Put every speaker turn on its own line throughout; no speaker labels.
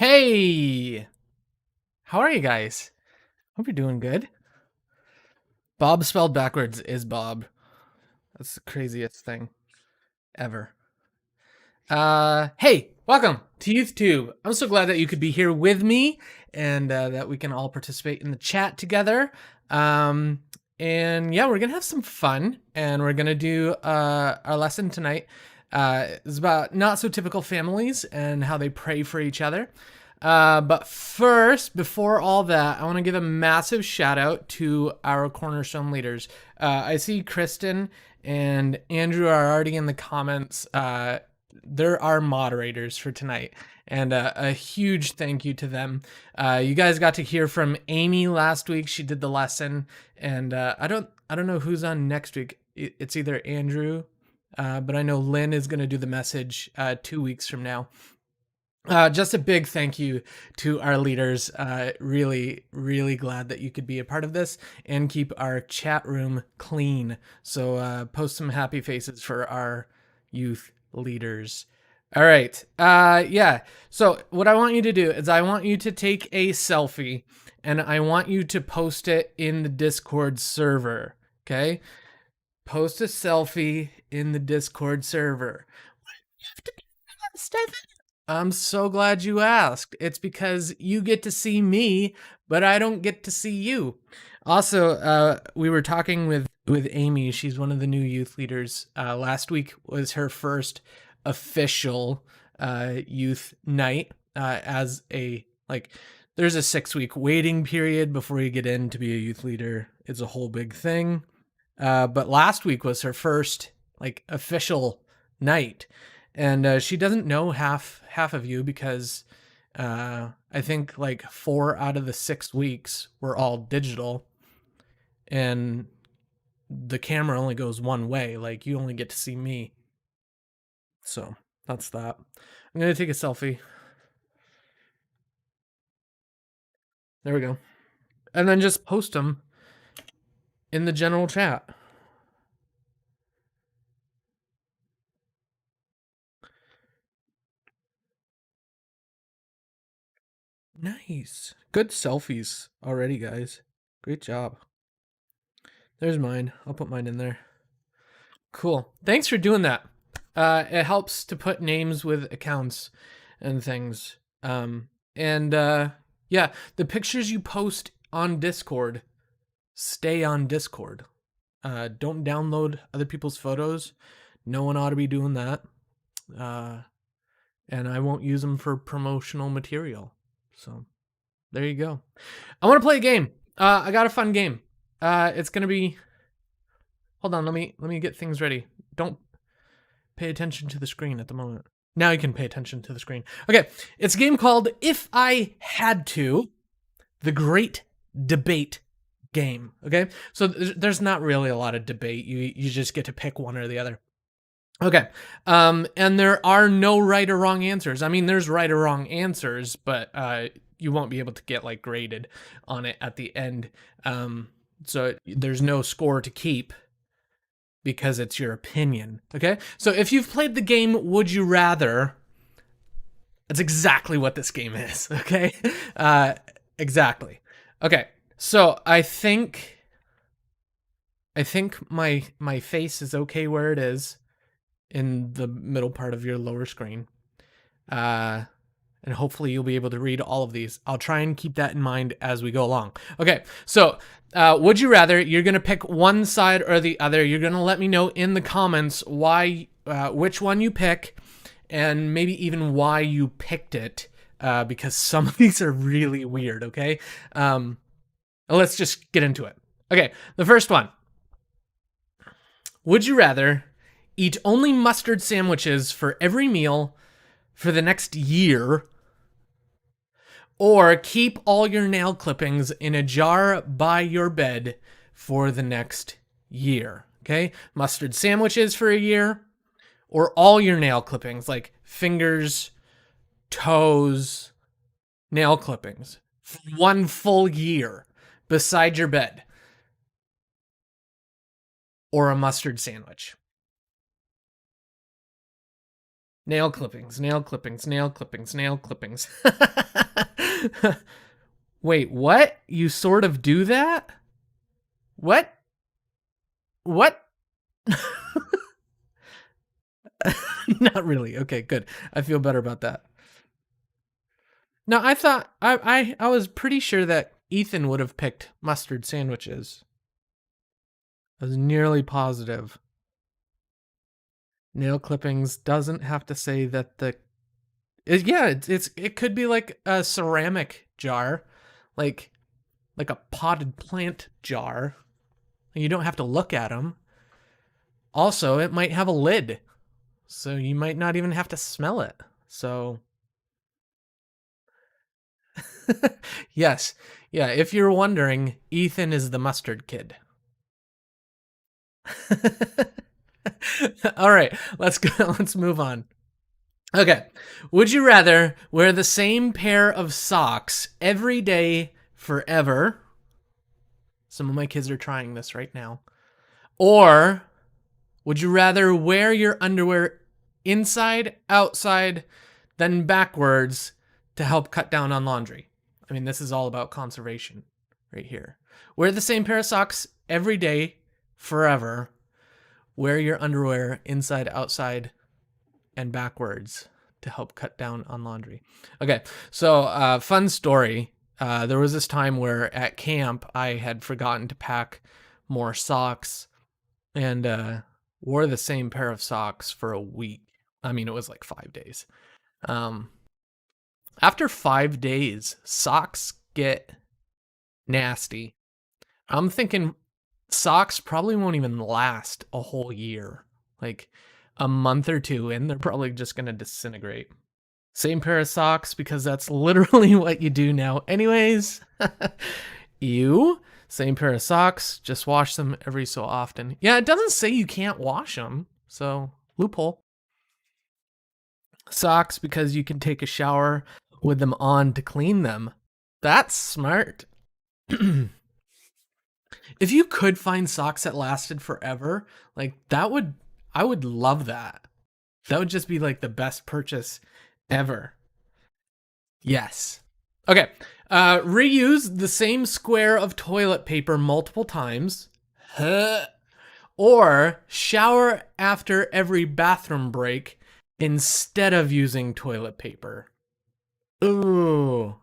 Hey, how are you guys? Hope you're doing good. Bob spelled backwards is Bob. That's the craziest thing ever. Hey, welcome to YouTube. I'm so glad that you could be here with me and that we can all participate in the chat together. Um, and yeah, we're gonna have some fun, and we're gonna do our lesson tonight. It's about not so typical families and how they pray for each other. But first, before all that, I want to give a massive shout out to our Cornerstone leaders. I see Kristen and Andrew are already in the comments. They're our moderators for tonight, and a huge thank you to them. You guys got to hear from Amy last week. She did the lesson, and I don't know who's on next week. It's either Andrew, but I know Lynn is going to do the message 2 weeks from now. Just a big thank you to our leaders. Really, really glad that you could be a part of this and keep our chat room clean. So post some happy faces for our youth leaders. All right. Yeah. So what I want you to do is I want you to take a selfie and I want you to post it in the Discord server. Okay. Post a selfie in the Discord server. Stefan, I'm so glad you asked. It's because you get to see me, but I don't get to see you. Also, we were talking with Amy. She's one of the new youth leaders. Last week was her first official youth night as a like. There's a 6-week waiting period before you get in to be a youth leader. It's a whole big thing. But last week was her first like official night, and she doesn't know half of you because I think like 4 out of the 6 weeks were all digital, and the camera only goes one way. Like you only get to see me. So that's that. I'm gonna take a selfie. There we go, and then just post them in the general chat. Nice. Good selfies already, guys. Great job. There's mine. I'll put mine in there. Cool. Thanks for doing that. It helps to put names with accounts and things. And yeah, the pictures you post on Discord stay on Discord. Don't download other people's photos. No one ought to be doing that. And I won't use them for promotional material. So there you go. I want to play a game. I got a fun game. It's gonna be. Hold on. Let me get things ready. Don't pay attention to the screen at the moment. Now you can pay attention to the screen. Okay, it's a game called If I Had To, the Great Debate Game. Okay, so there's not really a lot of debate. You just get to pick one or the other. Okay, and there are no right or wrong answers. I mean, there's right or wrong answers, but you won't be able to get like graded on it at the end. So there's no score to keep because it's your opinion. Okay, so if you've played the game Would You Rather, that's exactly what this game is. Okay, exactly. Okay, so I think my face is okay where it is in the middle part of your lower screen. And hopefully you'll be able to read all of these. I'll try and keep that in mind as we go along. Okay, so would you rather? You're gonna pick one side or the other. You're gonna let me know in the comments why, which one you pick, and maybe even why you picked it, because some of these are really weird. Okay, let's just get into it. Okay, the first one. Would you rather eat only mustard sandwiches for every meal for the next year, or keep all your nail clippings in a jar by your bed for the next year? Okay, mustard sandwiches for a year, or all your nail clippings, like fingers, toes, nail clippings, for 1 full year beside your bed, or a mustard sandwich. Nail clippings, nail clippings, nail clippings, nail clippings. Wait, what? You sort of do that? What? What? Not really. Okay, good. I feel better about that. Now, I thought I was pretty sure that Ethan would have picked mustard sandwiches. I was nearly positive. Nail clippings doesn't have to say that yeah, it could be like a ceramic jar, like a potted plant jar. You don't have to look at them. Also, it might have a lid, so you might not even have to smell it. So, yes. Yeah, if you're wondering, Ethan is the mustard kid. All right, let's go. Let's move on. Okay. Would you rather wear the same pair of socks every day forever? Some of my kids are trying this right now. Or would you rather wear your underwear inside, outside, then backwards to help cut down on laundry? I mean, this is all about conservation right here. Wear the same pair of socks every day forever. Wear your underwear inside, outside, and backwards to help cut down on laundry. Okay, so fun story. There was this time where at camp I had forgotten to pack more socks and wore the same pair of socks for a week. I mean, it was like 5 days. Um, After 5 days, socks get nasty. I'm thinking socks probably won't even last a whole year. Like a month or two in, they're probably just going to disintegrate. Same pair of socks because that's literally what you do now, anyways. Ew. Same pair of socks, just wash them every so often. Yeah, it doesn't say you can't wash them, so loophole. Socks because you can take a shower with them on to clean them. That's smart. If you could find socks that lasted forever, like I would love that. That would just be like the best purchase ever. Yes. Okay. Reuse the same square of toilet paper multiple times. Huh. Or shower after every bathroom break instead of using toilet paper. Ooh.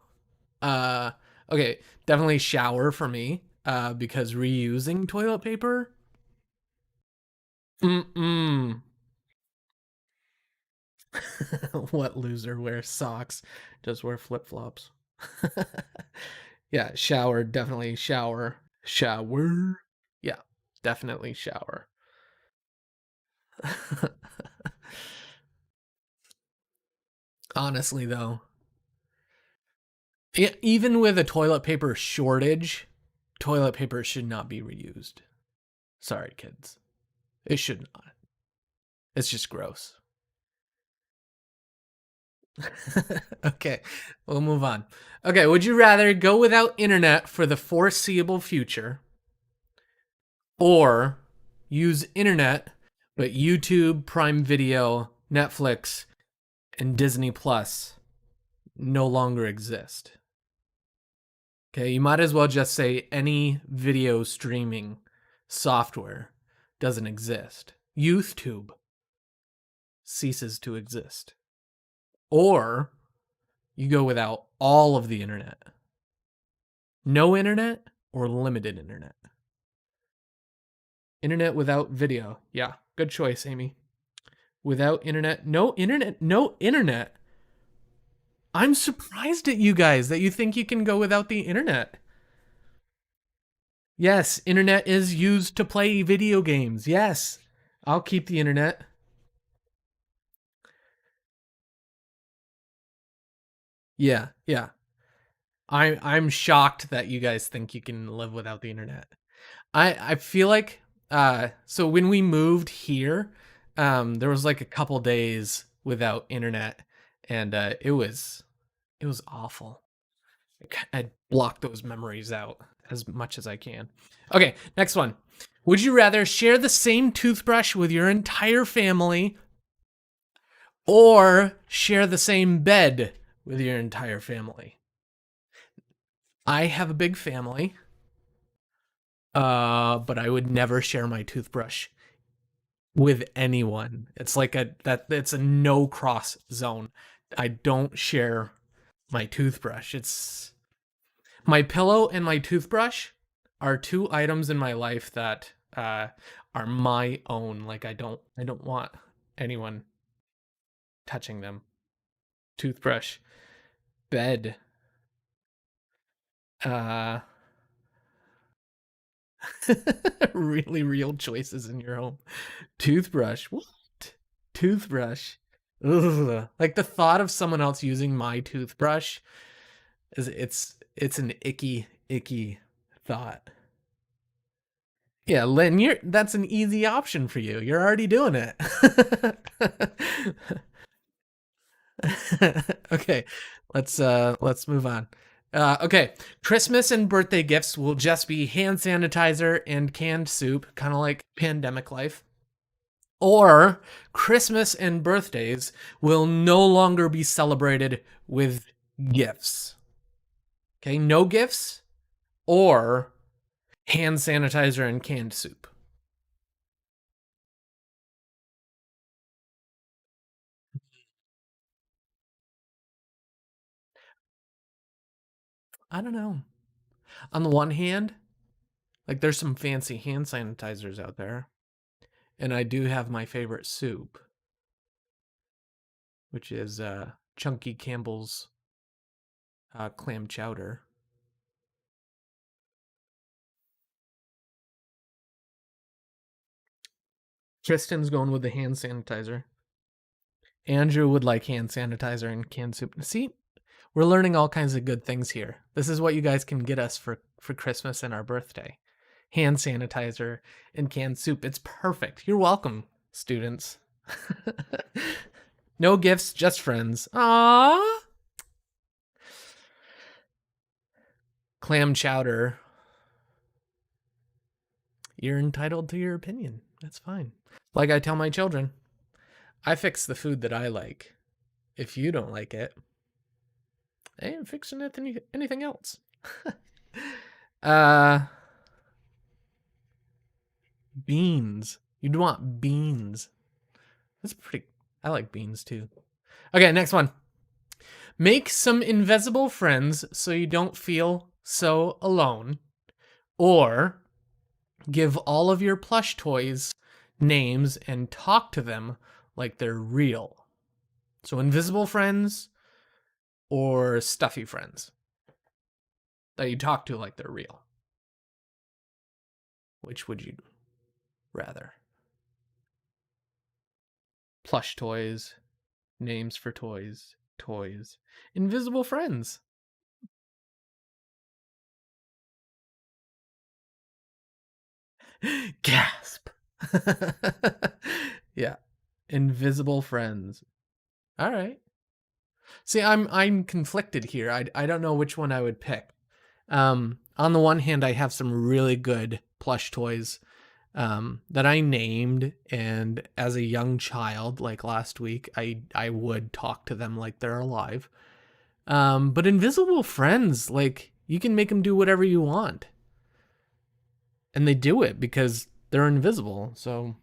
Uh okay, definitely shower for me. Because reusing toilet paper? Mm-mm. What loser wears socks? Just wear flip-flops. Yeah, shower, definitely shower. Shower. Yeah, definitely shower. Honestly, though, even with a toilet paper shortage, toilet paper should not be reused. Sorry, kids. It should not. It's just gross. Okay, we'll move on. Okay, would you rather go without internet for the foreseeable future or use internet but YouTube, Prime Video, Netflix, and Disney Plus no longer exist? Okay, you might as well just say any video streaming software doesn't exist. YouTube ceases to exist. Or you go without all of the internet. No internet or limited internet. Internet without video. Yeah, good choice, Amy. Without internet, no internet, no internet. I'm surprised at you guys that you think you can go without the internet. Yes, internet is used to play video games. Yes, I'll keep the internet. Yeah, yeah. I'm shocked that you guys think you can live without the internet. I feel like so when we moved here, there was like a couple days without internet and it was awful. I block those memories out as much as I can. Okay, next one. Would you rather share the same toothbrush with your entire family or share the same bed with your entire family. I have a big family, but I would never share my toothbrush with anyone. It's like it's a no cross zone. I don't share my toothbrush. It's my pillow and my toothbrush are two items in my life that are my own. Like I don't want anyone touching them. Toothbrush, bed, uh really real choices in your home. Toothbrush. What? Toothbrush. Ugh. Like the thought of someone else using my toothbrush is it's an icky thought. Yeah, Lynn, that's an easy option for you. You're already doing it. Okay, let's move on. Okay, Christmas and birthday gifts will just be hand sanitizer and canned soup, kind of like pandemic life. Or Christmas and birthdays will no longer be celebrated with gifts. Okay, no gifts or hand sanitizer and canned soup. I don't know. On the one hand, like there's some fancy hand sanitizers out there, and I do have my favorite soup, which is Chunky Campbell's clam chowder. Tristan's going with the hand sanitizer. Andrew would like hand sanitizer and canned soup. See, we're learning all kinds of good things here. This is what you guys can get us for Christmas and our birthday. Hand sanitizer and canned soup. It's perfect. You're welcome, students. No gifts, just friends. Aww. Clam chowder. You're entitled to your opinion. That's fine. Like I tell my children, I fix the food that I like. If you don't like it, I ain't fixing anything else. Beans. You'd want beans. That's pretty. I like beans too. Okay, next one. Make some invisible friends so you don't feel so alone. Or give all of your plush toys names and talk to them like they're real. So invisible friends or stuffy friends that you talk to like they're real. Which would you rather? Plush toys, names for toys, toys, invisible friends. Gasp. Yeah. Invisible friends. All right. See, I'm conflicted here. I don't know which one I would pick. On the one hand, I have some really good plush toys that I named, and as a young child, like last week, I would talk to them like they're alive. But invisible friends, like you can make them do whatever you want, and they do it because they're invisible. So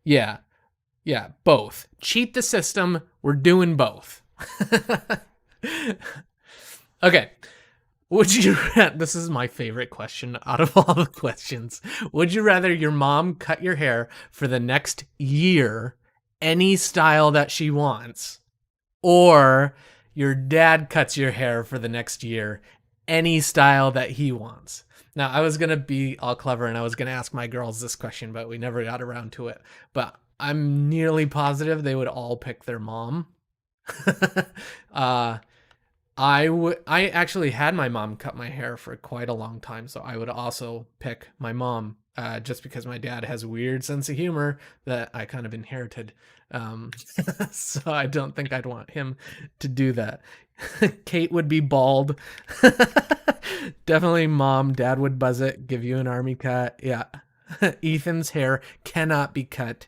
yeah, yeah, both. Cheat the system. We're doing both. Okay. Would you this is my favorite question out of all the questions. Would you rather your mom cut your hair for the next year any style that she wants, or your dad cuts your hair for the next year any style that he wants? Now, I was going to be all clever and I was going to ask my girls this question, but we never got around to it. But I'm nearly positive they would all pick their mom. uh I actually had my mom cut my hair for quite a long time, so I would also pick my mom, just because my dad has a weird sense of humor that I kind of inherited. Um, so I don't think I'd want him to do that. Kate would be bald. Definitely mom. Dad would buzz it, give you an army cut. Yeah. Ethan's hair cannot be cut.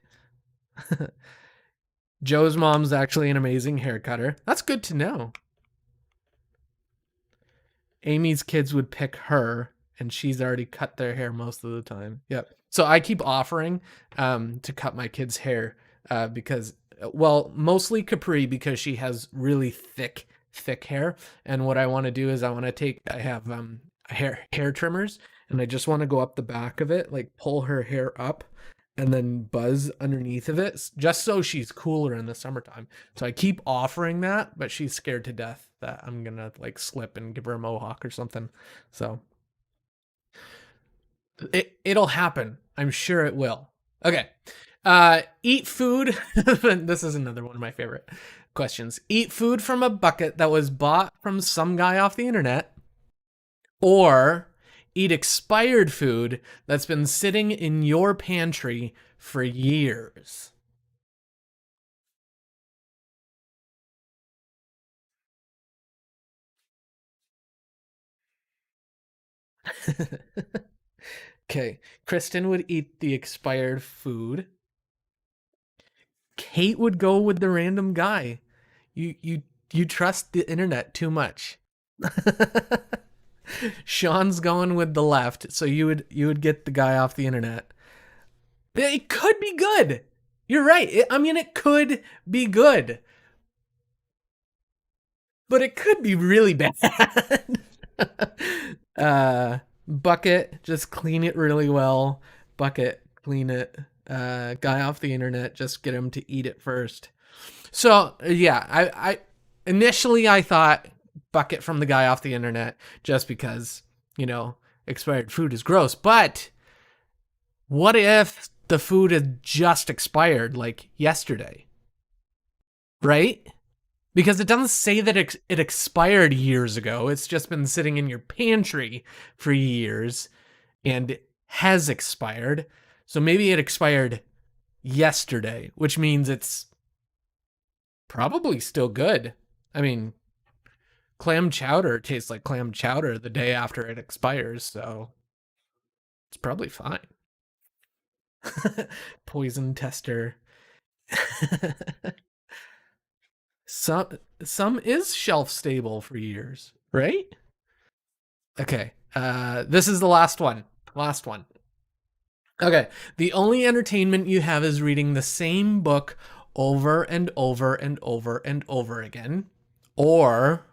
Joe's mom's actually an amazing hair cutter. That's good to know. Amy's kids would pick her, and she's already cut their hair most of the time. Yep. So I keep offering to cut my kids' hair because, well, mostly Capri because she has really thick hair. And what I want to do is I have hair trimmers, and I just want to go up the back of it, like pull her hair up and then buzz underneath of it just so she's cooler in the summertime. So I keep offering that, but she's scared to death that I'm gonna like slip and give her a mohawk or something. So it'll happen. I'm sure it will. Okay. Eat food. This is another one of my favorite questions. Eat food from a bucket that was bought from some guy off the internet, or eat expired food that's been sitting in your pantry for years. Okay, Kristen would eat the expired food. Kate would go with the random guy. You trust the internet too much. Sean's going with the left, so you would get the guy off the internet. It could be good. You're right. I mean, it could be good, but it could be really bad. Bucket, just clean it really well. Bucket, clean it. Guy off the internet, just get him to eat it first. So yeah, I initially I thought bucket from the guy off the internet just because expired food is gross. But what if the food had just expired like yesterday, right? Because it doesn't say that it expired years ago. It's just been sitting in your pantry for years and has expired. So maybe it expired yesterday, which means it's probably still good. I mean, clam chowder tastes like clam chowder the day after it expires, so it's probably fine. Poison tester. some is shelf stable for years, right? Okay. This is the last one. Last one. Okay. The only entertainment you have is reading the same book over and over and over and over again, or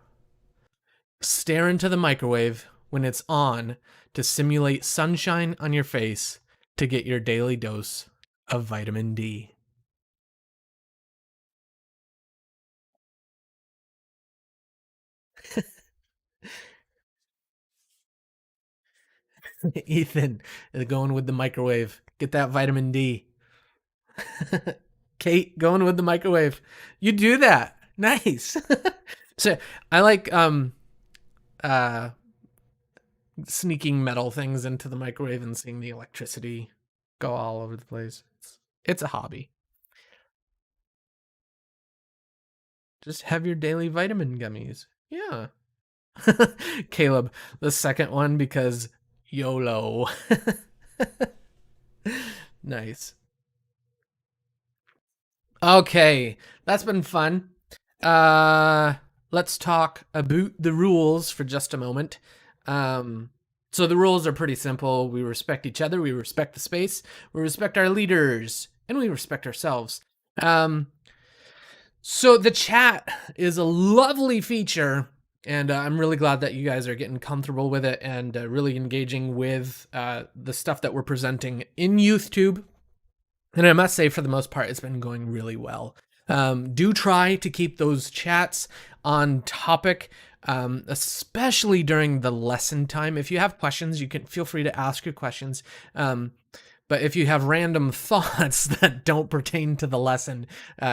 stare into the microwave when it's on to simulate sunshine on your face to get your daily dose of vitamin D. Ethan going with the microwave. Get that vitamin D. Kate going with the microwave. You do that. Nice. So I like uh sneaking metal things into the microwave and seeing the electricity go all over the place. It's a hobby. Just have your daily vitamin gummies. Yeah. Caleb, the second one because YOLO. Nice. Okay, that's been fun. Uh let's talk about the rules for just a moment. Um so the rules are pretty simple. We respect each other, we respect the space, we respect our leaders, and we respect ourselves. Um so the chat is a lovely feature, and I'm really glad that you guys are getting comfortable with it and really engaging with the stuff that we're presenting in YouthTube. And I must say, for the most part, it's been going really well. Do try to keep those chats on topic, especially during the lesson time. If you have questions, you can feel free to ask your questions. But if you have random thoughts that don't pertain to the lesson,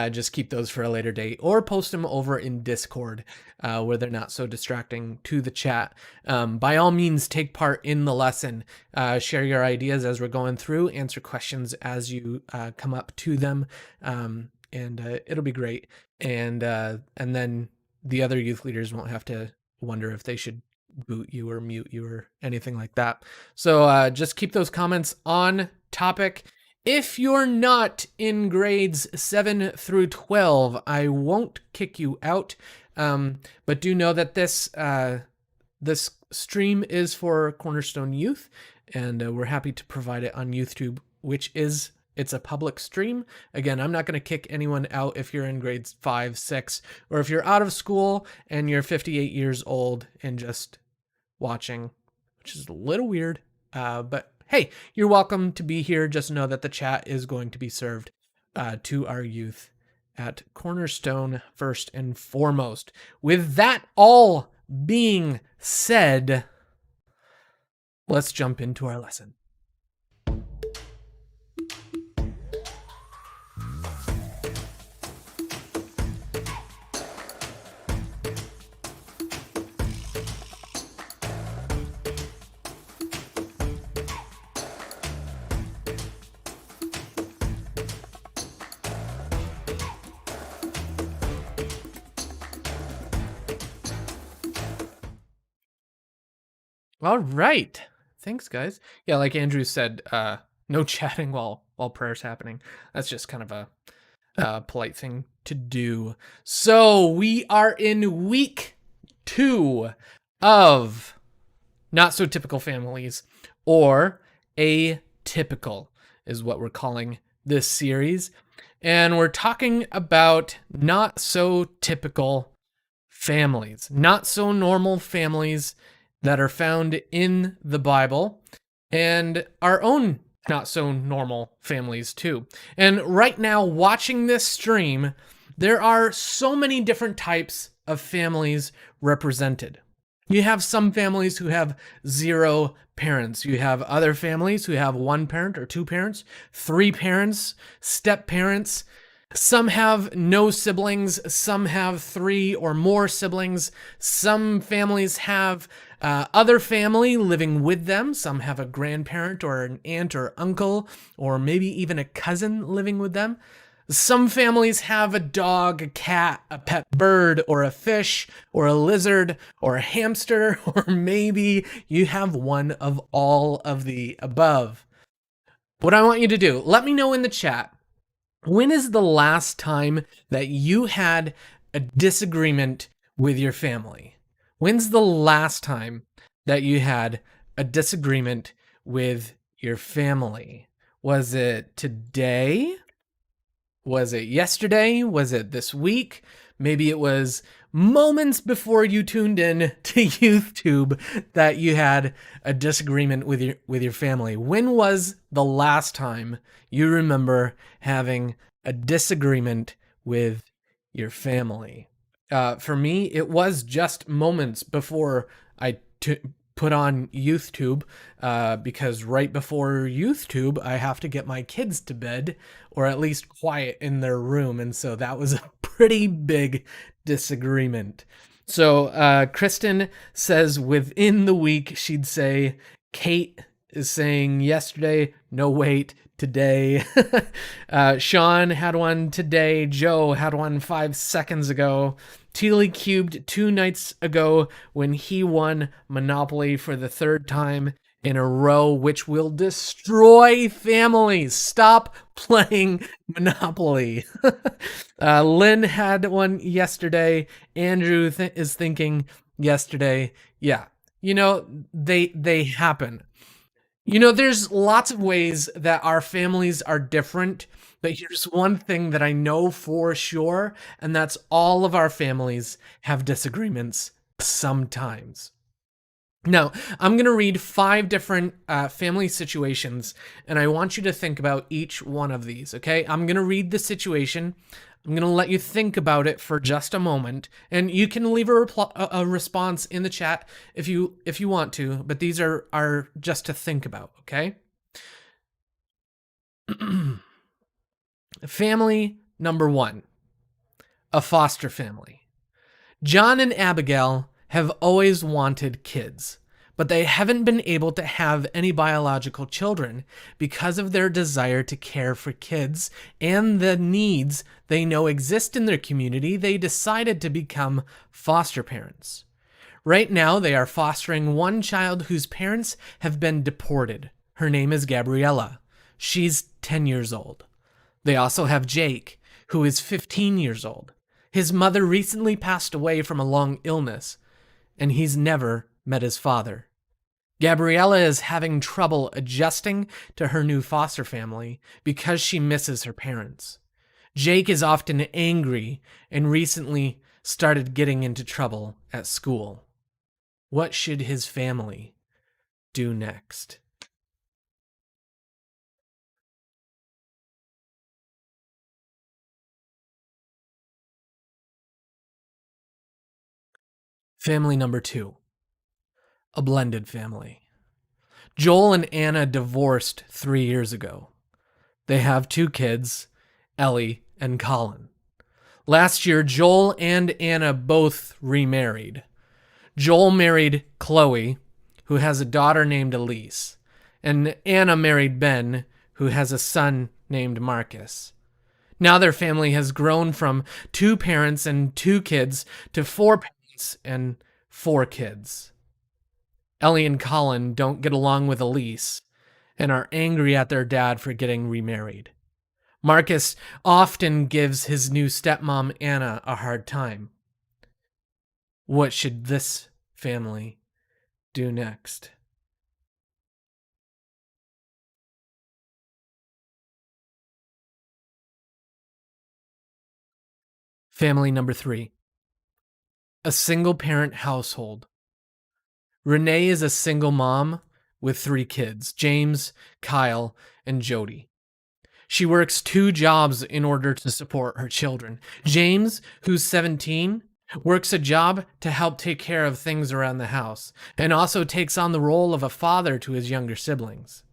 just keep those for a later date, or post them over in Discord where they're not so distracting to the chat. By all means, take part in the lesson. Share your ideas as we're going through, answer questions as you come up to them, and it'll be great. And then the other youth leaders won't have to wonder if they should boot you or mute you or anything like that. So just keep those comments on topic, If you're not in grades 7 through 12, I won't kick you out. But do know that this stream is for Cornerstone Youth, and we're happy to provide it on YouTube, it's a public stream. Again, I'm not going to kick anyone out if you're in grades 5, 6, or if you're out of school and you're 58 years old and just watching, which is a little weird. But hey, you're welcome to be here. Just know that the chat is going to be served to our youth at Cornerstone first and foremost. With that all being said, let's jump into our lesson. All right. Thanks, guys. Yeah, like Andrew said, no chatting while prayer's happening. That's just kind of a polite thing to do. So we are in week 2 of Not So Typical Families, or Atypical is what we're calling this series. And we're talking about not so typical families, not so normal families that are found in the Bible, and our own not so normal families too. And right now, watching this stream, there are so many different types of families represented. You have some families who have 0 parents. You have other families who have 1 parent or 2 parents, 3 parents, step parents. Some have no siblings. Some have 3 or more siblings. Some families have other family living with them. Some have a grandparent or an aunt or uncle, or maybe even a cousin living with them. Some families have a dog, a cat, a pet bird, or a fish, or a lizard, or a hamster, or maybe you have one of all of the above. What I want you to do, let me know in the chat, when is the last time that you had a disagreement with your family? When's the last time that you had a disagreement with your family? Was it today? Was it yesterday? Was it this week? Maybe it was moments before you tuned in to YouTube that you had a disagreement with your family. When was the last time you remember having a disagreement with your family? For me, it was just moments before I put on YouTube, because right before YouTube, I have to get my kids to bed, or at least quiet in their room. And so that was a pretty big disagreement. So Kristen says within the week, she'd say. Kate is saying yesterday, no wait, today. Sean had one today. Joe had one 5 seconds ago. Teely cubed 2 nights ago when he won Monopoly for the 3rd time in a row, which will destroy families. Stop playing Monopoly. Lynn had one yesterday. Andrew is thinking yesterday. Yeah, they happen. There's lots of ways that our families are different, but here's one thing that I know for sure, and that's all of our families have disagreements sometimes. Now, I'm going to read 5 different family situations, and I want you to think about each one of these, okay? I'm going to read the situation. I'm going to let you think about it for just a moment, and you can leave a response in the chat if you want to, but these are just to think about, okay? Family number 1, a foster family. John and Abigail have always wanted kids, but they haven't been able to have any biological children because of their desire to care for kids and the needs they know exist in their community. They decided to become foster parents. Right now, they are fostering one child whose parents have been deported. Her name is Gabriella. She's 10 years old. They also have Jake, who is 15 years old. His mother recently passed away from a long illness, and he's never met his father. Gabriella is having trouble adjusting to her new foster family because she misses her parents. Jake is often angry and recently started getting into trouble at school. What should his family do next? Family number 2, a blended family. Joel and Anna divorced 3 years ago. They have 2 kids, Ellie and Colin. Last year, Joel and Anna both remarried. Joel married Chloe, who has a daughter named Elise, and Anna married Ben, who has a son named Marcus. Now their family has grown from 2 parents and 2 kids to 4 parents and 4 kids. Ellie and Colin don't get along with Elise and are angry at their dad for getting remarried. Marcus often gives his new stepmom Anna a hard time. What should this family do next? Family number 3, a single parent household. Renee is a single mom with 3 kids, James, Kyle, and Jody. She works 2 jobs in order to support her children. James, who's 17, works a job to help take care of things around the house and also takes on the role of a father to his younger siblings.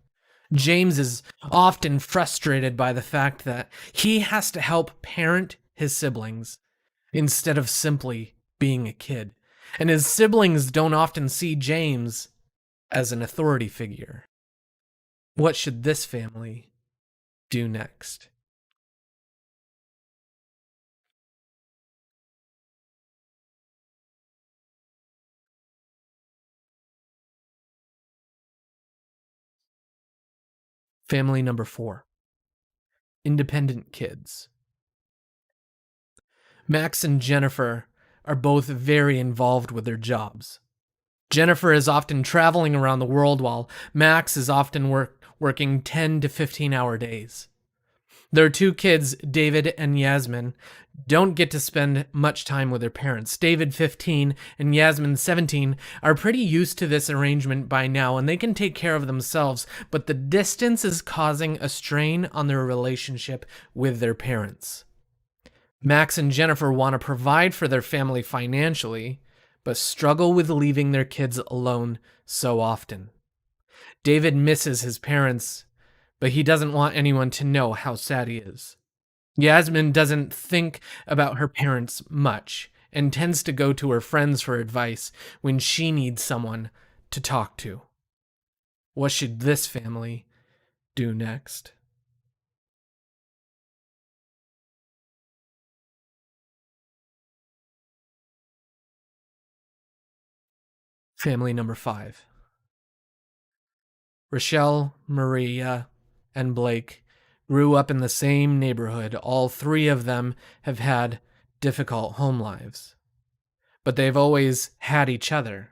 James is often frustrated by the fact that he has to help parent his siblings instead of simply being a kid. And his siblings don't often see James as an authority figure. What should this family do next? Family number 4, independent kids. Max and Jennifer are both very involved with their jobs. Jennifer is often traveling around the world while Max is often working 10 to 15-hour days. Their 2 kids, David and Yasmin, don't get to spend much time with their parents. David, 15, and Yasmin, 17, are pretty used to this arrangement by now and they can take care of themselves, but the distance is causing a strain on their relationship with their parents. Max and Jennifer want to provide for their family financially, but struggle with leaving their kids alone so often. David misses his parents, but he doesn't want anyone to know how sad he is. Yasmin doesn't think about her parents much and tends to go to her friends for advice when she needs someone to talk to. What should this family do next? Family number 5. Rochelle, Maria, and Blake grew up in the same neighborhood. All 3 of them have had difficult home lives, but they've always had each other.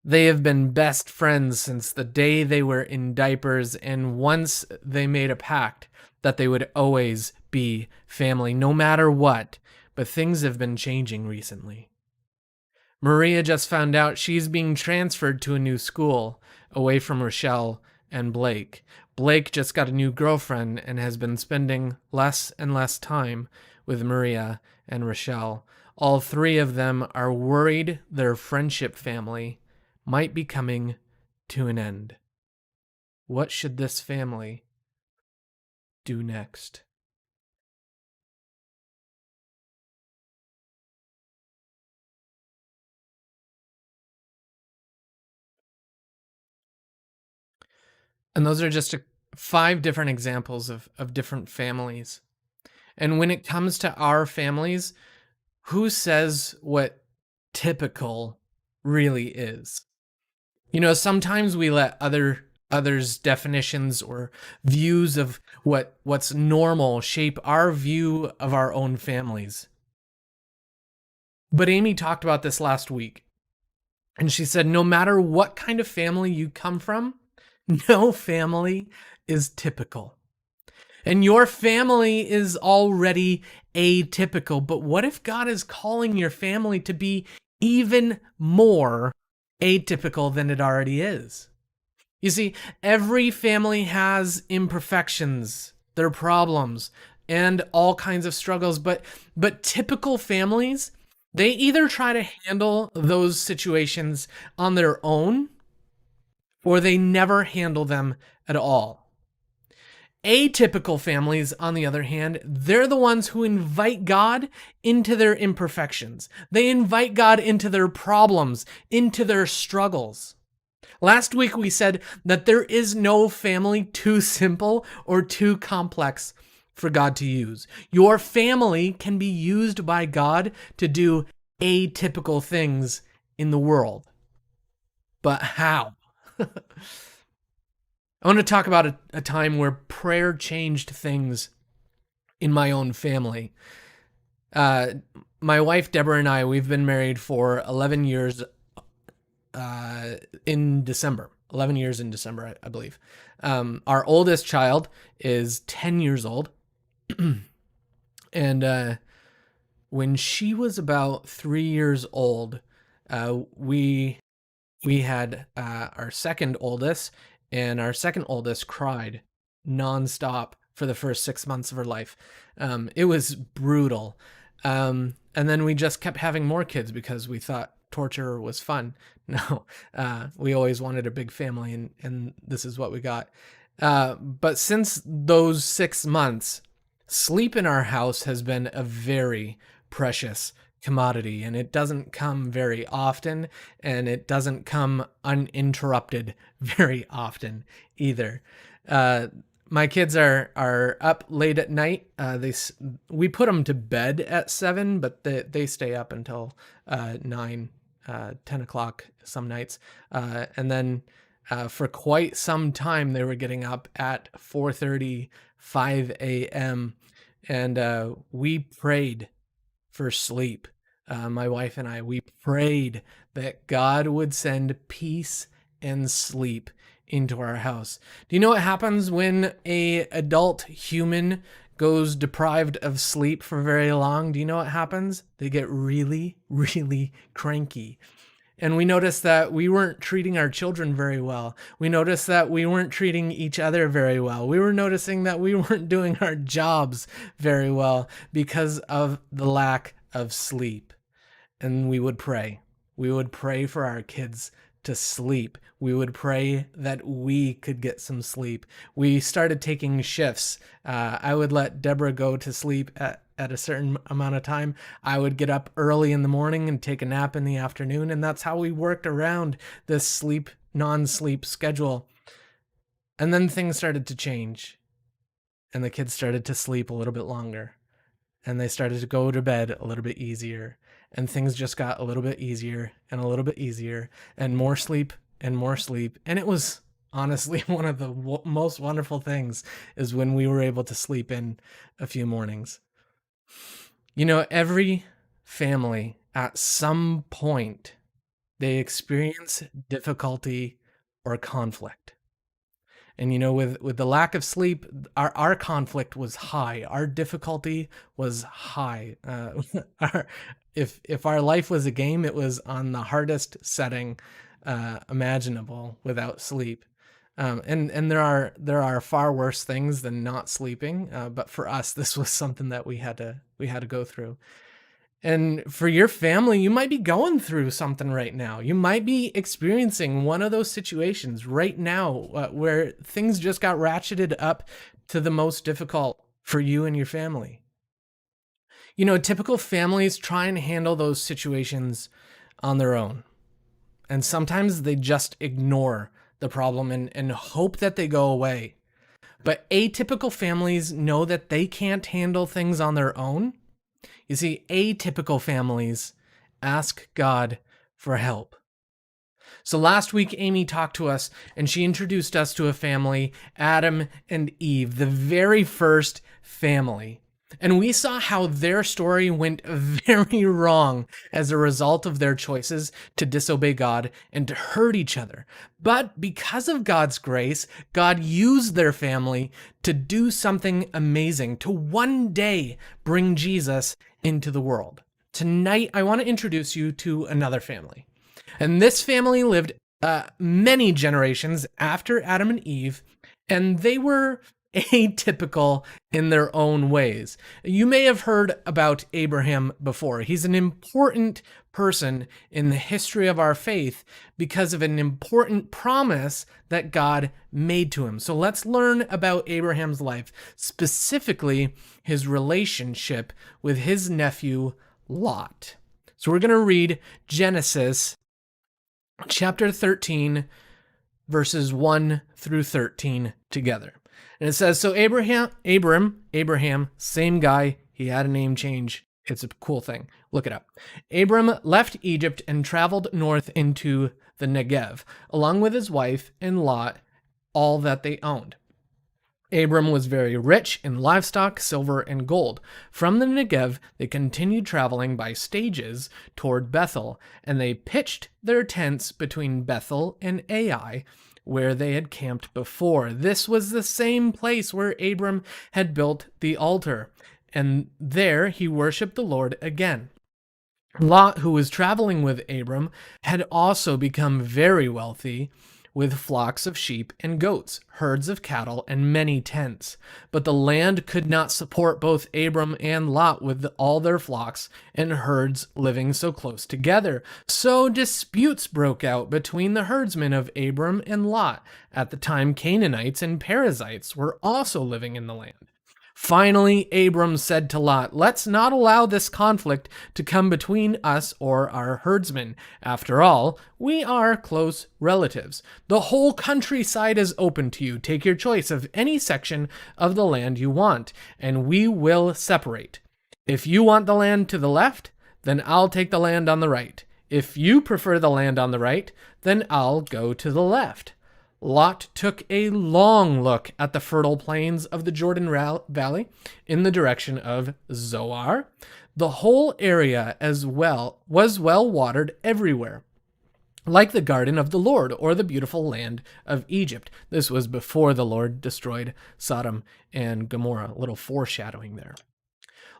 They have been best friends since the day they were in diapers, and once they made a pact that they would always be family, no matter what, but things have been changing recently. Maria just found out she's being transferred to a new school, away from Rochelle and Blake. Blake just got a new girlfriend and has been spending less and less time with Maria and Rochelle. All 3 of them are worried their friendship family might be coming to an end. What should this family do next? And those are just 5 different examples of different families. And when it comes to our families, who says what typical really is? Sometimes we let other others' definitions or views of what's normal shape our view of our own families. But Amy talked about this last week, and she said no matter what kind of family you come from, no family is typical. And your family is already atypical. But what if God is calling your family to be even more atypical than it already is? You see, every family has imperfections, their problems, and all kinds of struggles, but typical families, they either try to handle those situations on their own or they never handle them at all. Atypical families, on the other hand, they're the ones who invite God into their imperfections. They invite God into their problems, into their struggles. Last week we said that there is no family too simple or too complex for God to use. Your family can be used by God to do atypical things in the world. But how? I want to talk about a time where prayer changed things in my own family. My wife, Deborah, and I, we've been married for 11 years in December. 11 years in December, I believe. Our oldest child is 10 years old. And when she was about 3 years old, we had our second oldest, and our second oldest cried nonstop for the first 6 months of her life. It was brutal. And then we just kept having more kids because we thought torture was fun. No, we always wanted a big family, and this is what we got. But since those 6 months, sleep in our house has been a very precious commodity, and it doesn't come very often, and it doesn't come uninterrupted very often either. My kids are up late at night. We put them to bed at 7, but they stay up until 9, 10 o'clock some nights. And then for quite some time, they were getting up at 4:30, 5 a.m. And we prayed for sleep. My wife and I, we prayed that God would send peace and sleep into our house. Do you know what happens when a adult human goes deprived of sleep for very long? Do you know what happens? They get really, really cranky. And we noticed that we weren't treating our children very well. We noticed that we weren't treating each other very well. We were noticing that we weren't doing our jobs very well because of the lack of sleep. And we would pray. We would pray for our kids to sleep. We would pray that we could get some sleep. We started taking shifts. I would let Deborah go to sleep at a certain amount of time. I would get up early in the morning and take a nap in the afternoon. And that's how we worked around this non-sleep schedule. And then things started to change. And the kids started to sleep a little bit longer. And they started to go to bed a little bit easier. And things just got a little bit easier and a little bit easier, and more sleep and more sleep. And it was honestly one of the most wonderful things is when we were able to sleep in a few mornings. You know, every family at some point, they experience difficulty or conflict. And, you know, with the lack of sleep, our conflict was high. Our difficulty was high. If our life was a game, it was on the hardest setting imaginable without sleep. And there are far worse things than not sleeping. But for us, this was something that we had to go through. And for your family, you might be going through something right now. You might be experiencing one of those situations right now where things just got ratcheted up to the most difficult for you and your family. You know, typical families try and handle those situations on their own. And sometimes they just ignore the problem and hope that they go away. But atypical families know that they can't handle things on their own. You see, atypical families ask God for help. So last week, Amy talked to us and she introduced us to a family, Adam and Eve, the very first family. And we saw how their story went very wrong as a result of their choices to disobey God and to hurt each other. But because of God's grace, God used their family to do something amazing, to one day bring Jesus into the world. Tonight, I want to introduce you to another family. And this family lived many generations after Adam and Eve, and they were atypical in their own ways. You may have heard about Abraham before. He's an important person in the history of our faith because of an important promise that God made to him. So let's learn about Abraham's life, specifically his relationship with his nephew Lot. So we're going to read Genesis chapter 13, verses 1 through 13 together. And it says, so Abraham, same guy, he had a name change. It's a cool thing. Look it up. Abram left Egypt and traveled north into the Negev, along with his wife and Lot, all that they owned. Abram was very rich in livestock, silver, and gold. From the Negev, they continued traveling by stages toward Bethel, and they pitched their tents between Bethel and Ai, where they had camped before. This was the same place where Abram had built the altar, and there he worshipped the Lord again. Lot, who was traveling with Abram, had also become very wealthy, with flocks of sheep and goats, herds of cattle, and many tents. But the land could not support both Abram and Lot with all their flocks and herds living so close together. So disputes broke out between the herdsmen of Abram and Lot. At the time, Canaanites and Perizzites were also living in the land. Finally, Abram said to Lot, let's not allow this conflict to come between us or our herdsmen. After all, we are close relatives. The whole countryside is open to you. Take your choice of any section of the land you want, and we will separate. If you want the land to the left, then I'll take the land on the right. If you prefer the land on the right, then I'll go to the left. Lot took a long look at the fertile plains of the Jordan Valley in the direction of Zoar. The whole area as well was well watered everywhere, like the garden of the Lord or the beautiful land of Egypt. This was before the Lord destroyed Sodom and Gomorrah. A little foreshadowing there.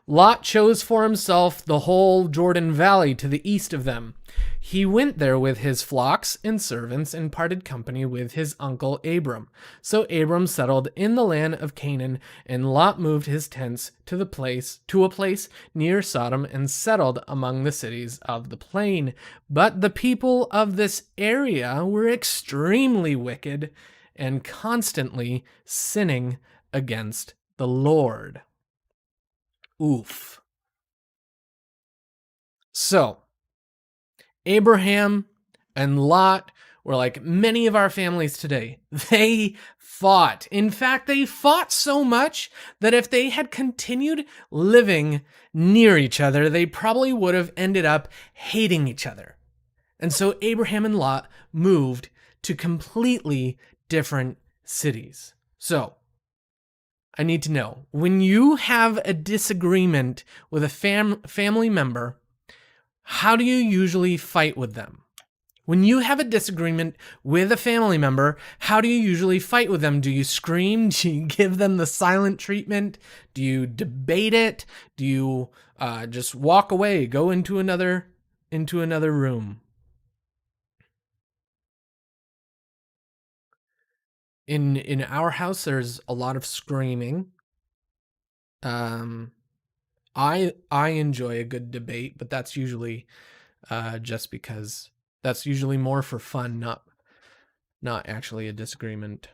Lot chose for himself the whole Jordan Valley to the east of them. He went there with his flocks and servants and parted company with his uncle Abram. So Abram settled in the land of Canaan, and Lot moved his tents to a place near Sodom and settled among the cities of the plain. But the people of this area were extremely wicked and constantly sinning against the Lord. Oof. So, Abraham and Lot were like many of our families today. They fought. In fact, they fought so much that if they had continued living near each other, they probably would have ended up hating each other. And so Abraham and Lot moved to completely different cities. So, I need to know, when you have a disagreement with a family member, how do you usually fight with them? When you have a disagreement with a family member, how do you usually fight with them? Do you scream? Do you give them the silent treatment? Do you debate it? Do you just walk away, go into another room? In our house, there's a lot of screaming. I enjoy a good debate, but that's usually just because that's usually more for fun, not actually a disagreement.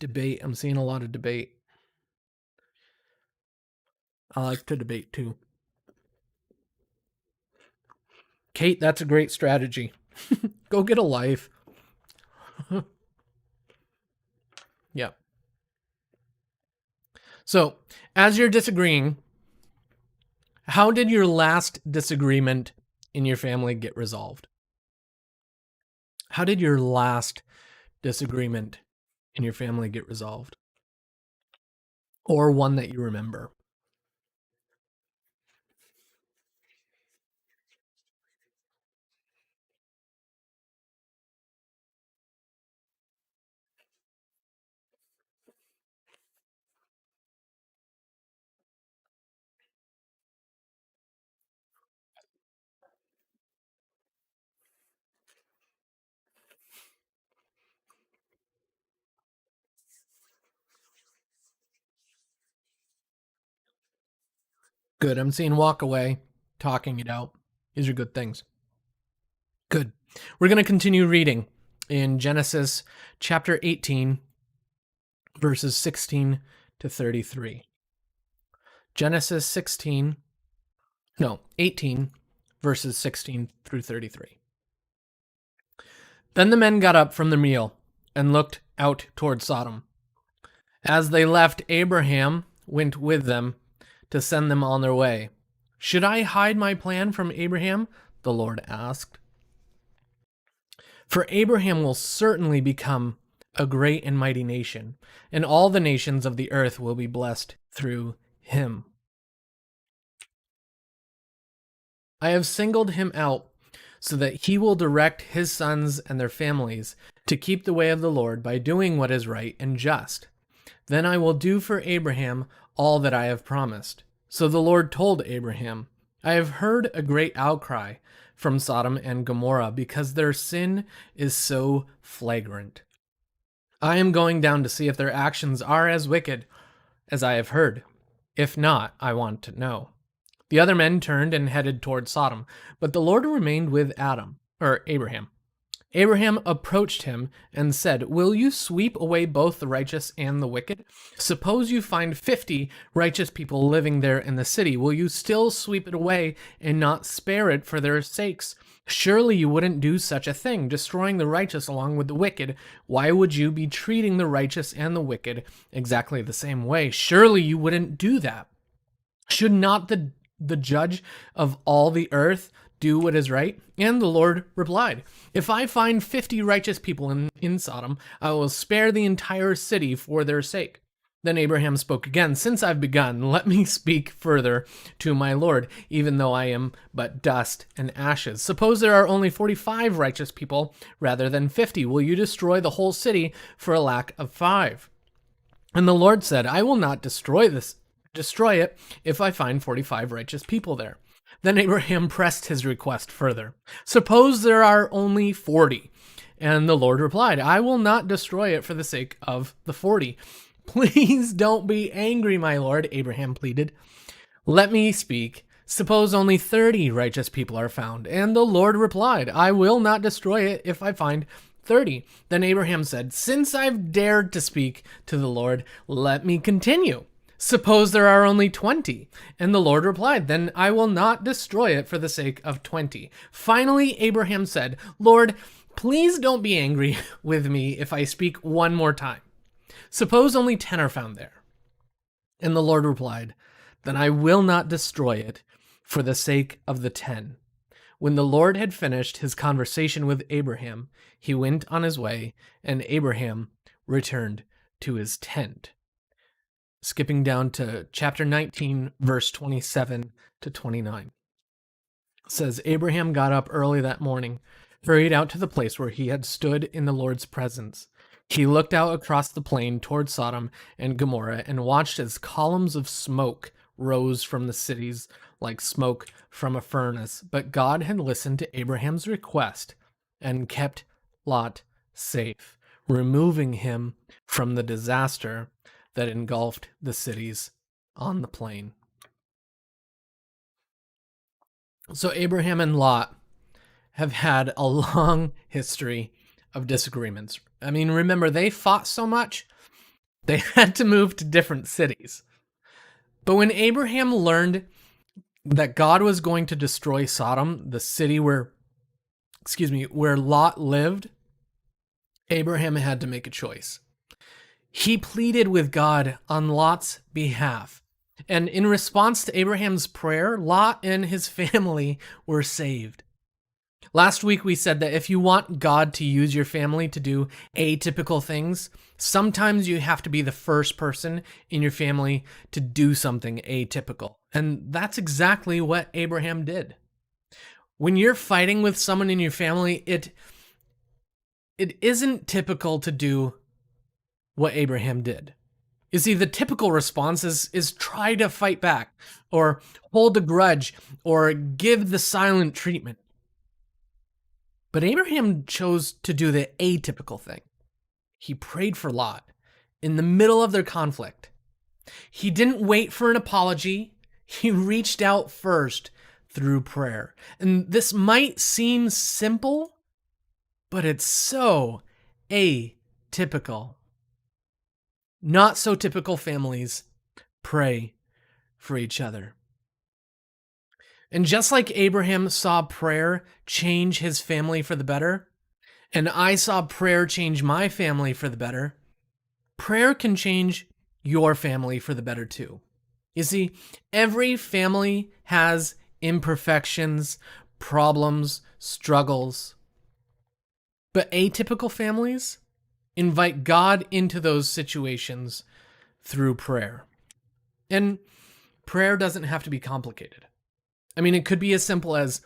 Debate. I'm seeing a lot of debate. I like to debate too. Kate, that's a great strategy. Go get a life. Yep. So, as you're disagreeing, how did your last disagreement in your family get resolved? How did your last disagreement in your family get resolved? Or one that you remember? Good. I'm seeing walk away, talking it out. These are good things. Good. We're going to continue reading in Genesis chapter 18, verses 16 to 33. Genesis 18, verses 16 through 33. Then the men got up from the meal and looked out toward Sodom. As they left, Abraham went with them to send them on their way. Should I hide my plan from Abraham? The Lord asked. For Abraham will certainly become a great and mighty nation, and all the nations of the earth will be blessed through him. I have singled him out so that he will direct his sons and their families to keep the way of the Lord by doing what is right and just. Then I will do for Abraham all that I have promised. So the Lord told Abraham, I have heard a great outcry from Sodom and Gomorrah because their sin is so flagrant. I am going down to see if their actions are as wicked as I have heard. If not, I want to know. The other men turned and headed toward Sodom, but the Lord remained with Abraham. Abraham approached him and said, Will you sweep away both the righteous and the wicked? Suppose you find 50 righteous people living there in the city. Will you still sweep it away and not spare it for their sakes? Surely you wouldn't do such a thing, destroying the righteous along with the wicked. Why would you be treating the righteous and the wicked exactly the same way? Surely you wouldn't do that. Should not the judge of all the earth do what is right? And the Lord replied, If I find 50 righteous people in Sodom, I will spare the entire city for their sake. Then Abraham spoke again, Since I've begun, let me speak further to my Lord, even though I am but dust and ashes. Suppose there are only 45 righteous people rather than 50. Will you destroy the whole city for a lack of 5? And the Lord said, I will not destroy it if I find 45 righteous people there. Then Abraham pressed his request further. Suppose there are only 40. And the Lord replied, I will not destroy it for the sake of the 40. Please don't be angry, my Lord, Abraham pleaded. Let me speak. Suppose only 30 righteous people are found. And the Lord replied, I will not destroy it if I find 30. Then Abraham said, Since I've dared to speak to the Lord, let me continue. Suppose there are only 20. And the Lord replied, Then I will not destroy it for the sake of 20. Finally, Abraham said, Lord, please don't be angry with me if I speak one more time. Suppose only 10 are found there. And the Lord replied, Then I will not destroy it for the sake of the 10. When the Lord had finished his conversation with Abraham, he went on his way, and Abraham returned to his tent. Skipping down to chapter 19, verse 27 to 29. It says, Abraham got up early that morning, hurried out to the place where he had stood in the Lord's presence. He looked out across the plain toward Sodom and Gomorrah and watched as columns of smoke rose from the cities like smoke from a furnace. But God had listened to Abraham's request and kept Lot safe, removing him from the disaster that engulfed the cities on the plain. So Abraham and Lot have had a long history of disagreements. I mean, remember, they fought so much, they had to move to different cities. But when Abraham learned that God was going to destroy Sodom, the city where Lot lived, Abraham had to make a choice. He pleaded with God on Lot's behalf. And in response to Abraham's prayer, Lot and his family were saved. Last week, we said that if you want God to use your family to do atypical things, sometimes you have to be the first person in your family to do something atypical. And that's exactly what Abraham did. When you're fighting with someone in your family, it isn't typical to do what Abraham did. You see, the typical response is try to fight back, or hold a grudge, or give the silent treatment. But Abraham chose to do the atypical thing. He prayed for Lot in the middle of their conflict. He didn't wait for an apology. He reached out first through prayer. And this might seem simple, but it's so atypical. Not so typical families pray for each other. And just like Abraham saw prayer change his family for the better, and I saw prayer change my family for the better, prayer can change your family for the better too. You see, every family has imperfections, problems, struggles. But atypical families invite God into those situations through prayer. And prayer doesn't have to be complicated. I mean, it could be as simple as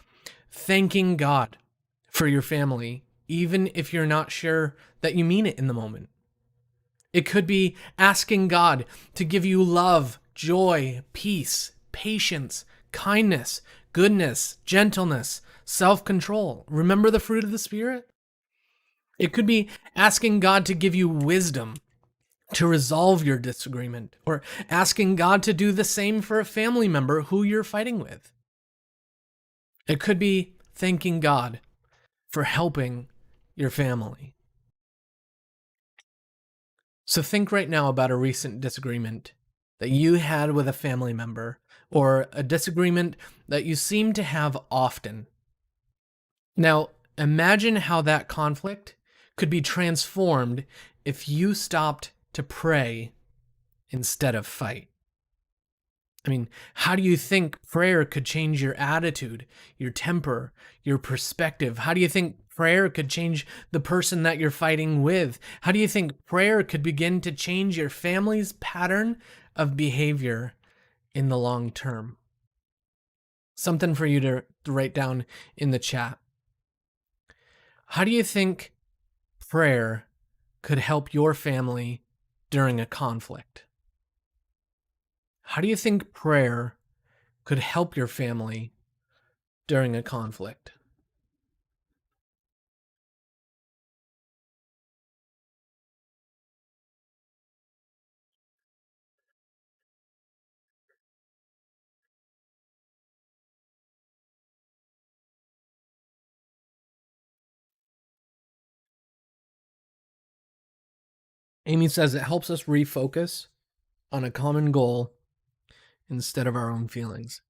thanking God for your family, even if you're not sure that you mean it in the moment. It could be asking God to give you love, joy, peace, patience, kindness, goodness, gentleness, self-control. Remember the fruit of the Spirit? It could be asking God to give you wisdom to resolve your disagreement, or asking God to do the same for a family member who you're fighting with. It could be thanking God for helping your family. So think right now about a recent disagreement that you had with a family member, or a disagreement that you seem to have often. Now, imagine how that conflict could be transformed if you stopped to pray instead of fight. I mean, how do you think prayer could change your attitude, your temper, your perspective? How do you think prayer could change the person that you're fighting with? How do you think prayer could begin to change your family's pattern of behavior in the long term? Something for you to write down in the chat. How do you think prayer could help your family during a conflict? How do you think prayer could help your family during a conflict? Amy says it helps us refocus on a common goal instead of our own feelings.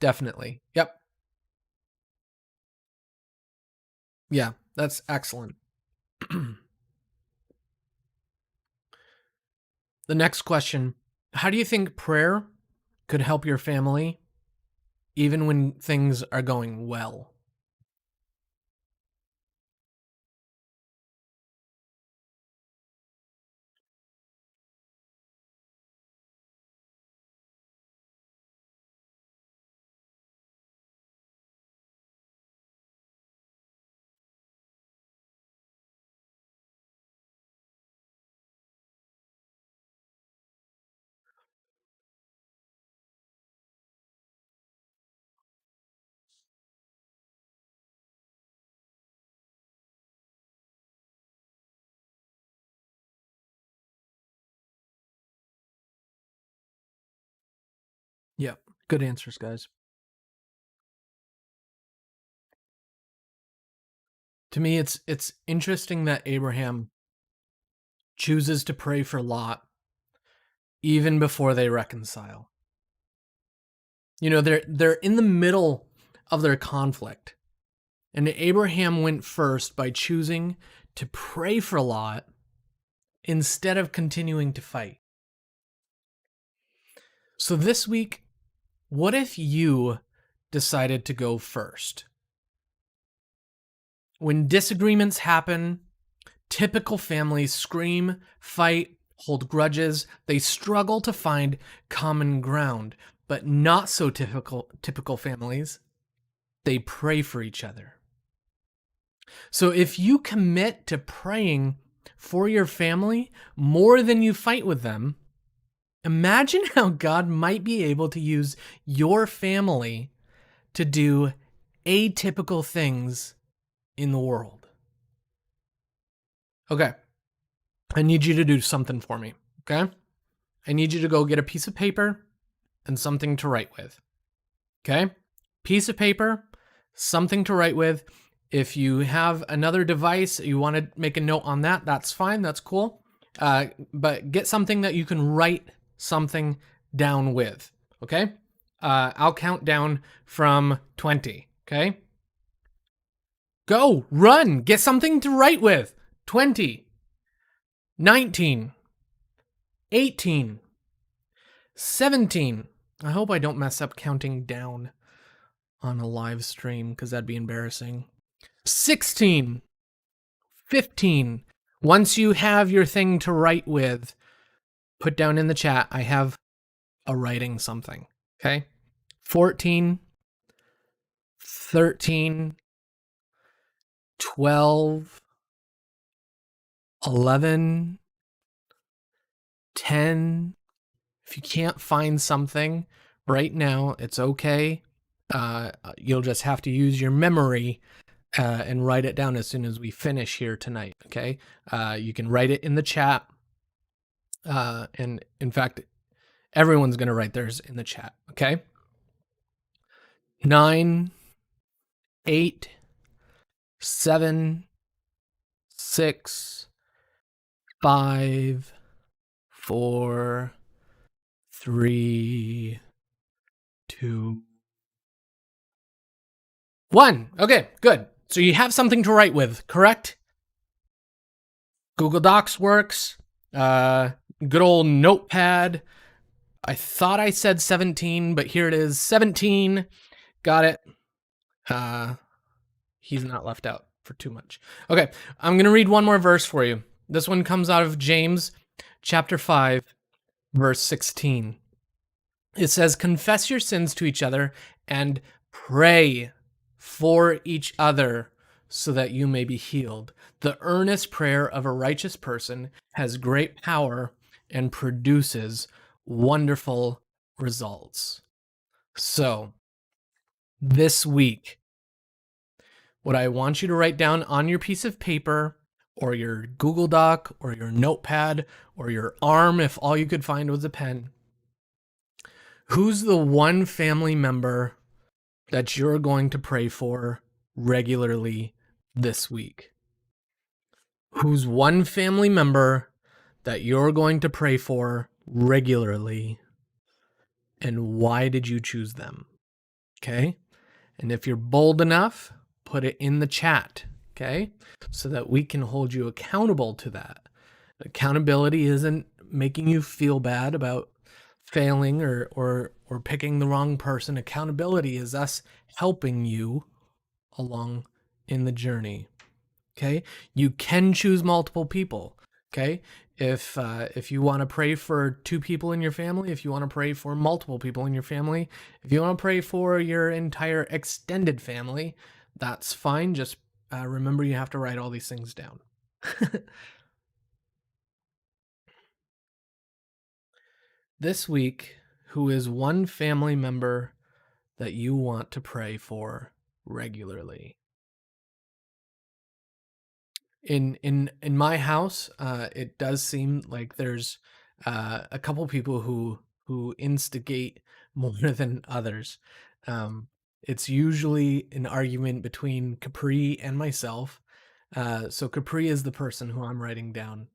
Definitely. Yep. Yeah, that's excellent. The next question: how do you think prayer could help your family even when things are going well? Yep. Good answers, guys. To me, it's interesting that Abraham chooses to pray for Lot even before they reconcile. You know, they're in the middle of their conflict. And Abraham went first by choosing to pray for Lot instead of continuing to fight. So this week, what if you decided to go first? When disagreements happen, typical families scream, fight, hold grudges. They struggle to find common ground. But not so typical families, they pray for each other. So if you commit to praying for your family more than you fight with them, imagine how God might be able to use your family to do atypical things in the world. Okay, I need you to do something for me, okay? I need you to go get a piece of paper and something to write with, okay? Piece of paper, something to write with. If you have another device, you want to make a note on that, that's fine, that's cool. But get something that you can write something down with, okay? I'll count down from 20, okay? Go, run, get something to write with. 20, 19, 18, 17. I hope I don't mess up counting down on a live stream because that'd be embarrassing. 16, 15. Once you have your thing to write with, put down in the chat, I have a writing something, okay? 14, 13, 12, 11, 10. If you can't find something right now, it's okay. You'll just have to use your memory and write it down as soon as we finish here tonight, okay? You can write it in the chat. And in fact, everyone's going to write theirs in the chat, okay? 9, 8, 7, 6, 5, 4, 3, 2, 1. Okay, good. So you have something to write with, correct? Google Docs works. Good old notepad. I thought I said 17, but here it is, 17. Got it. He's not left out for too much. Okay, I'm going to read one more verse for you. This one comes out of James chapter 5, verse 16. It says, confess your sins to each other and pray for each other so that you may be healed. The earnest prayer of a righteous person has great power and produces wonderful results. So, this week, what I want you to write down on your piece of paper or your Google Doc or your notepad or your arm, if all you could find was a pen, who's the one family member that you're going to pray for regularly this week? Who's one family member that you're going to pray for regularly, and why did you choose them? Okay? And if you're bold enough, put it in the chat, okay? So that we can hold you accountable to that. Accountability isn't making you feel bad about failing or picking the wrong person. Accountability is us helping you along in the journey. Okay? You can choose multiple people. Okay? If you want to pray for 2 people in your family, if you want to pray for multiple people in your family, if you want to pray for your entire extended family, that's fine. Just remember you have to write all these things down. This week, who is one family member that you want to pray for regularly? In my house, it does seem like there's a couple people who instigate more than others. It's usually an argument between Capri and myself. So Capri is the person who I'm writing down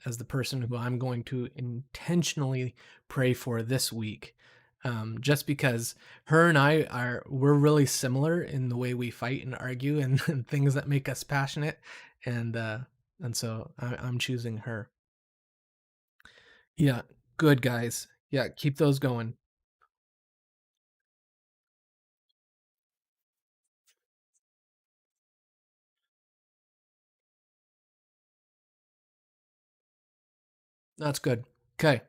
as the person who I'm going to intentionally pray for this week. Just because her and we're really similar in the way we fight and argue and things that make us passionate, and so I'm choosing her. Yeah, good guys. Yeah, keep those going. That's good. Okay.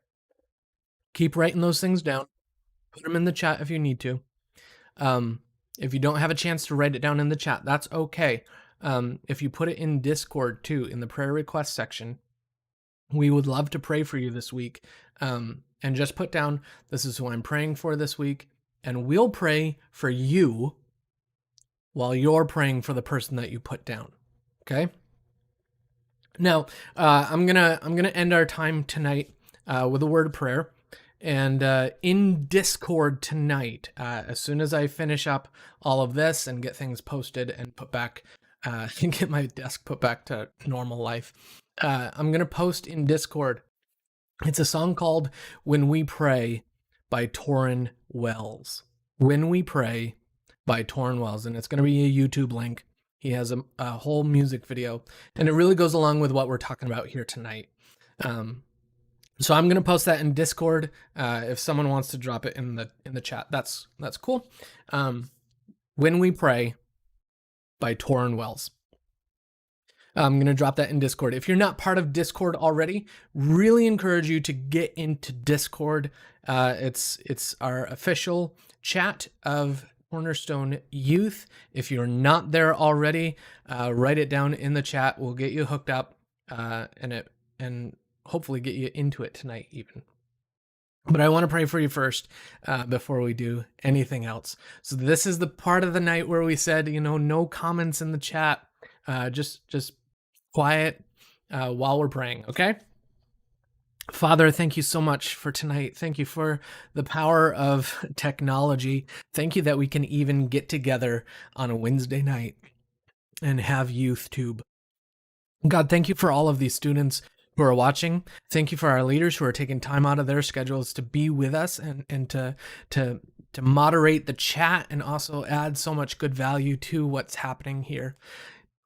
Keep writing those things down. Put them in the chat if you need to. Um, if you don't have a chance to write it down in the chat, that's okay. If you put it in Discord too, in the prayer request section, we would love to pray for you this week. And just put down, this is who I'm praying for this week. And we'll pray for you while you're praying for the person that you put down. Okay. Now, I'm gonna end our time tonight with a word of prayer. And in Discord tonight, as soon as I finish up all of this and get things posted and put back, and get my desk put back to normal life, I'm gonna post in Discord. It's a song called "When We Pray" by Torrin Wells. "When We Pray" by Torrin Wells, and it's gonna be a YouTube link. He has a whole music video, and it really goes along with what we're talking about here tonight. So I'm gonna post that in Discord. If someone wants to drop it in the chat, that's cool. "When We Pray" by Torrin Wells. I'm going to drop that in Discord. If you're not part of Discord already, really encourage you to get into Discord. It's our official chat of Cornerstone Youth. If you're not there already, write it down in the chat. We'll get you hooked up and hopefully get you into it tonight even. But I want to pray for you first before we do anything else. So this is the part of the night where we said, no comments in the chat. Just quiet while we're praying, okay? Father, thank you so much for tonight. Thank you for the power of technology. Thank you that we can even get together on a Wednesday night and have YouthTube. God, thank you for all of these students who are watching. Thank you for our leaders who are taking time out of their schedules to be with us and to moderate the chat and also add so much good value to what's happening here.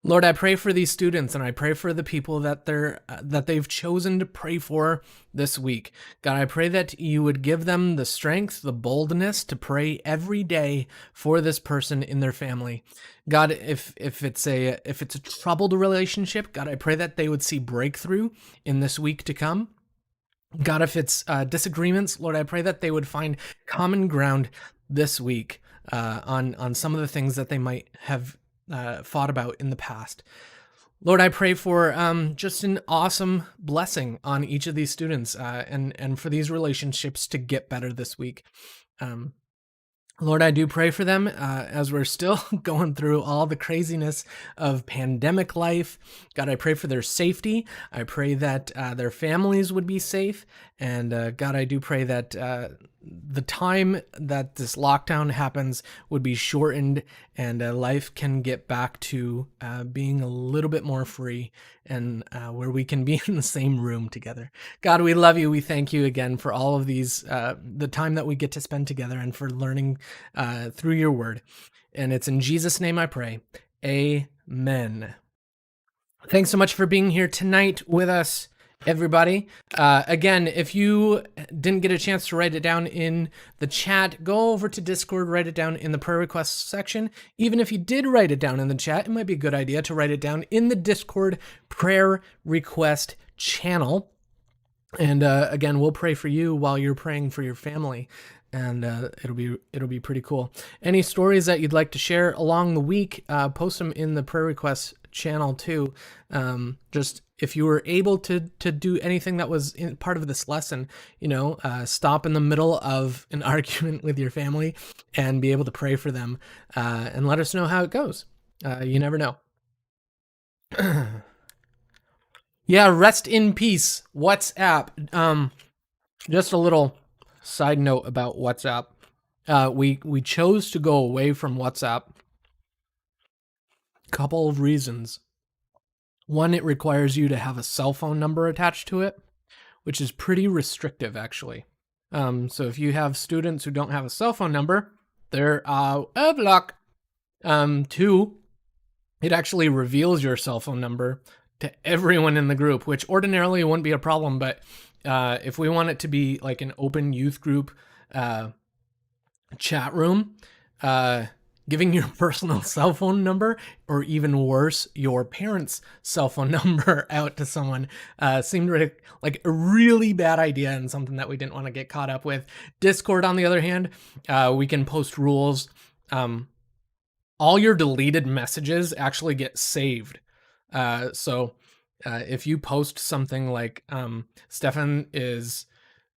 Lord, I pray for these students and I pray for the people that they've chosen to pray for this week. God, I pray that you would give them the strength, the boldness to pray every day for this person in their family. God, if it's a troubled relationship, God, I pray that they would see breakthrough in this week to come. God, if it's disagreements, Lord, I pray that they would find common ground this week on some of the things that they might have fought about in the past. Lord, I pray for just an awesome blessing on each of these students and for these relationships to get better this week. Lord, I do pray for them as we're still going through all the craziness of pandemic life. God, I pray for their safety. I pray that their families would be safe. And God, I do pray that the time that this lockdown happens would be shortened and life can get back to being a little bit more free and where we can be in the same room together. God, we love you. We thank you again for all of these, the time that we get to spend together and for learning through your word. And it's in Jesus' name I pray. Amen. Thanks so much for being here tonight with us, everybody. Again, if you didn't get a chance to write it down in the chat, go over to Discord, write it down in the prayer requests section. Even if you did write it down in the chat, it might be a good idea to write it down in the Discord prayer request channel. And again, we'll pray for you while you're praying for your family. And it'll be pretty cool. Any stories that you'd like to share along the week, post them in the prayer requests channel too. Just if you were able to do anything that was part of this lesson, stop in the middle of an argument with your family and be able to pray for them, and let us know how it goes. You never know. Yeah, rest in peace, WhatsApp. Just a little side note about WhatsApp. We chose to go away from WhatsApp. Couple of reasons. One, it requires you to have a cell phone number attached to it, which is pretty restrictive, actually. So if you have students who don't have a cell phone number, they're out of luck. Two, it actually reveals your cell phone number to everyone in the group, which ordinarily wouldn't be a problem, but if we want it to be like an open youth group chat room, giving your personal cell phone number, or even worse, your parents' cell phone number out to someone seemed like a really bad idea and something that we didn't want to get caught up with. Discord, on the other hand, we can post rules. All your deleted messages actually get saved. So if you post something like Stefan is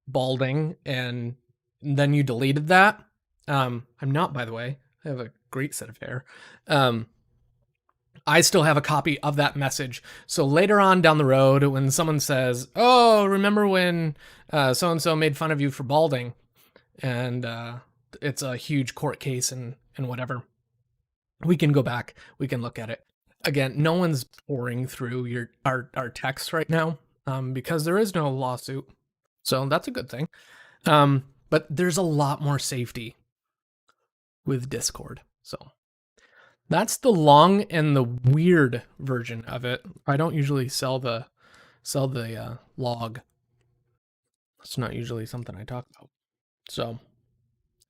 balding and then you deleted that, I'm not, by the way. I have a great set of hair. I still have a copy of that message. So later on down the road, when someone says, "Oh, remember when so and so made fun of you for balding?" and it's a huge court case and whatever, we can go back. We can look at it again. No one's pouring through our texts right now because there is no lawsuit, so that's a good thing. But there's a lot more safety with Discord. So that's the long and the weird version of it. I don't usually sell the log. It's not usually something I talk about. So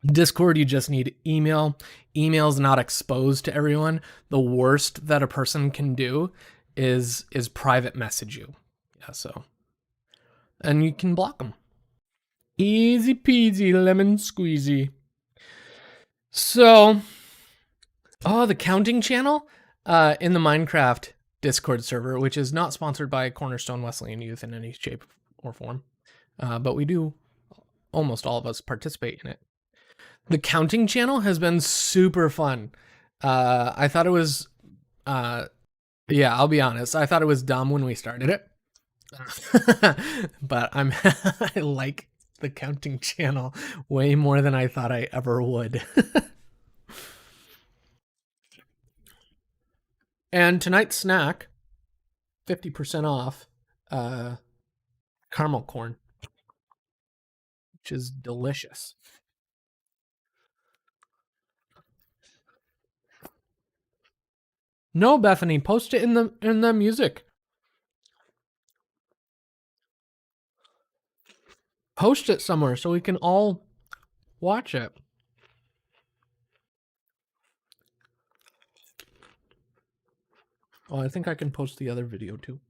Discord, you just need email. Email's not exposed to everyone. The worst that a person can do is private message you. Yeah, so. And you can block them. Easy peasy lemon squeezy. So, the counting channel in the Minecraft Discord server, which is not sponsored by Cornerstone Wesleyan Youth in any shape or form, but we do, almost all of us participate in it. The counting channel has been super fun. I thought it was, yeah, I'll be honest. I thought it was dumb when we started it, but I like the counting channel way more than I thought I ever would. And tonight's snack, 50% off, caramel corn, which is delicious. No, Bethany, post it in the music. Post it somewhere so we can all watch it. Oh, I think I can post the other video too.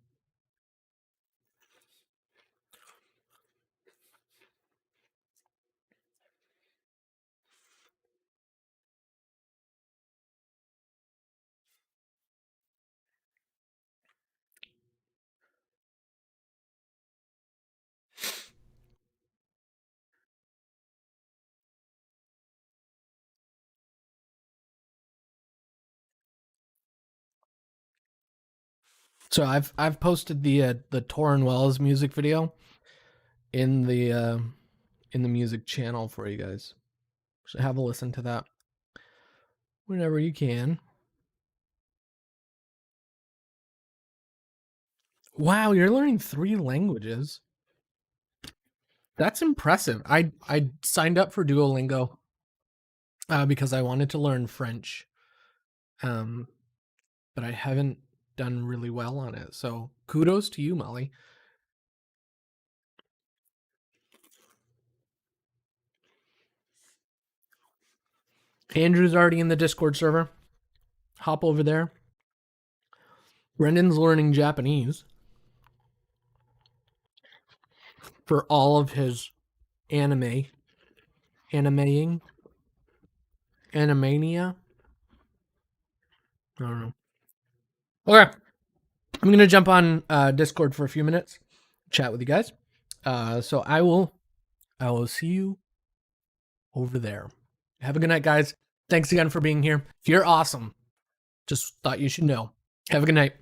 So I've posted the Torrin Wells music video in the music channel for you guys. So have a listen to that whenever you can. Wow, you're learning 3 languages. That's impressive. I signed up for Duolingo because I wanted to learn French, but I haven't done really well on it. So kudos to you, Molly. Andrew's already in the Discord server. Hop over there. Brendan's learning Japanese for all of his animeing, animania. I don't know. Okay, I'm gonna jump on Discord for a few minutes, chat with you guys. So I will see you over there. Have a good night, guys. Thanks again for being here. You're awesome. Just thought you should know. Have a good night.